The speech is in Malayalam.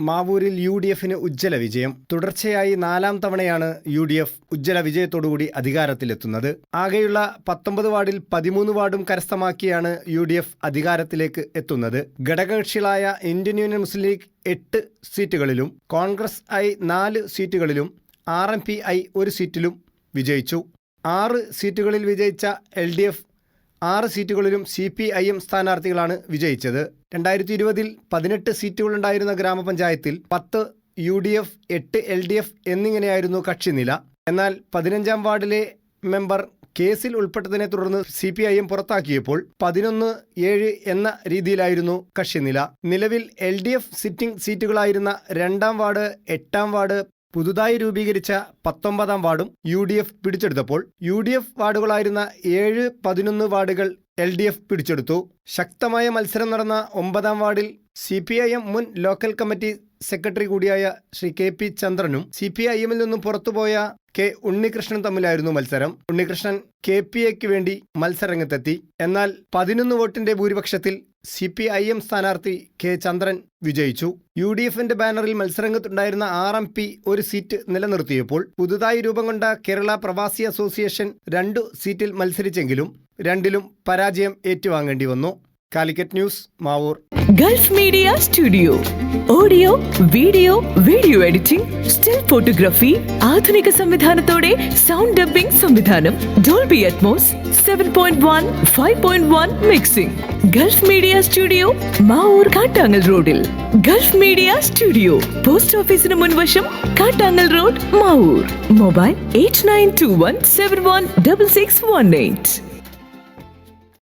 മാവൂരിൽ UDFന് ഉജ്ജ്വല വിജയം. തുടർച്ചയായി 4ാം തവണയാണ് UDF ഉജ്ജ്വല വിജയത്തോടുകൂടി അധികാരത്തിലെത്തുന്നത്. ആകെയുള്ള 19 വാർഡിൽ 13 വാർഡും കരസ്ഥമാക്കിയാണ് UDF അധികാരത്തിലേക്ക് എത്തുന്നത്. ഘടകകക്ഷികളായ ഇന്ത്യൻ യൂണിയൻ മുസ്ലിം ലീഗ് 8 സീറ്റുകളിലും കോൺഗ്രസ് I 4 സീറ്റുകളിലും RMP I 1 സീറ്റിലും വിജയിച്ചു. 6 സീറ്റുകളിൽ വിജയിച്ച LDF 6 സീറ്റുകളിലും CPIM സ്ഥാനാർത്ഥികളാണ് വിജയിച്ചത്. 2020 18 സീറ്റുകളുണ്ടായിരുന്ന ഗ്രാമപഞ്ചായത്തിൽ 10 UDF 8 LDF എന്നിങ്ങനെയായിരുന്നു കക്ഷിനില. എന്നാൽ 15ാം വാർഡിലെ മെമ്പർ കേസിൽ ഉൾപ്പെട്ടതിനെ തുടർന്ന് CPIM പുറത്താക്കിയപ്പോൾ 11-7 എന്ന രീതിയിലായിരുന്നു കക്ഷിനില. നിലവിൽ LDF സിറ്റിംഗ് സീറ്റുകളായിരുന്ന 2ാം വാർഡ്, 8ാം വാർഡ്, പുതുതായി രൂപീകരിച്ച 19ാം വാർഡും UDF പിടിച്ചെടുത്തപ്പോൾ UDF വാർഡുകളായിരുന്ന 7, 11 വാർഡുകൾ LDF പിടിച്ചെടുത്തു. ശക്തമായ മത്സരം നടന്ന 9ാം വാർഡിൽ CPIM മുൻ ലോക്കൽ കമ്മിറ്റി സെക്രട്ടറി കൂടിയായ ശ്രീ KP ചന്ദ്രനും CPIMൽ നിന്നും പുറത്തുപോയ K ഉണ്ണികൃഷ്ണൻ തമ്മിലായിരുന്നു മത്സരം. ഉണ്ണികൃഷ്ണൻ KPAക്ക് വേണ്ടി മത്സരരംഗത്തെത്തി. എന്നാൽ 11 വോട്ടിന്റെ ഭൂരിപക്ഷത്തിൽ CPIM സ്ഥാനാർത്ഥി K ചന്ദ്രൻ വിജയിച്ചു. UDFന്റെ ബാനറിൽ മത്സരരംഗത്തുണ്ടായിരുന്ന RMP 1 സീറ്റ് നിലനിർത്തിയപ്പോൾ പുതുതായി രൂപം കൊണ്ട കേരള പ്രവാസി അസോസിയേഷൻ 2 സീറ്റിൽ മത്സരിച്ചെങ്കിലും 2ലും പരാജയം ഏറ്റുവാങ്ങേണ്ടി വന്നു. Calicut news, Mavoor. Gulf Media Studio audio, video editing, still photography, ആധുനിക സംവിധാനത്തോടെ സൗണ്ട് ഡബ്ബിംഗ് സംവിധാനം, Dolby Atmos, 7.1, 5.1 mixing. Gulf Media Studio, Mavoor, Kattangal റോഡിൽ. ഗൾഫ് മീഡിയ സ്റ്റുഡിയോ, പോസ്റ്റ് ഓഫീസിന് മുൻവശം, കാട്ടാങ്ങൽ റോഡ്, മാവൂർ. മൊബൈൽ 8921716618.